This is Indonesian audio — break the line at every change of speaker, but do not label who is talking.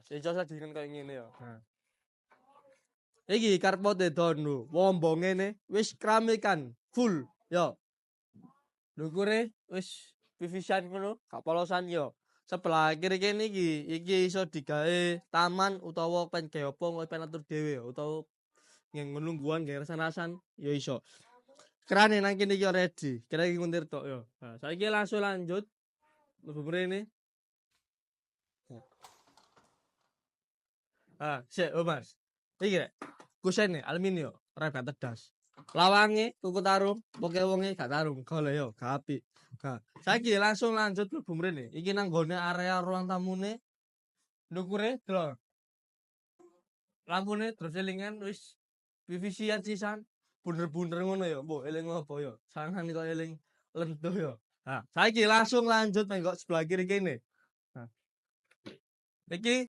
Ijo sajengan koyo ngene ya. Nah. Iki karpote dono, wombo ngene wis kramikan full yo. Dukure wis pipisan ngono, gak polosan yo. Sebelah kiri kene iki iso digawe taman utawa pen gawe apa ngono pen atur dhewe utawa ngelungguhan gawe rasan-rasan ya iso. Kerane nang kene iki ready, kira iki nguntir tok yo. Nah, saiki langsung lanjut mlebu mrene. Ah, sik, oh Mas. Iki rek. Kusene aluminium, ora gak tedas. Lawange tuku tarung, pokoke wonge gak tarung, gole yo, gak apik. Nah, saiki langsung lanjut mlebu mrene. Iki nang gone area ruang tamune. Ndukure delok. Lampune terus elingan wis PVC-an sisan. Bunder-bunder ngono yo. Mbok eling apa yo? Sangan kok eling lentuh yo. Nah, saiki langsung lanjut nang sebelah kiri kene. Nah. Iki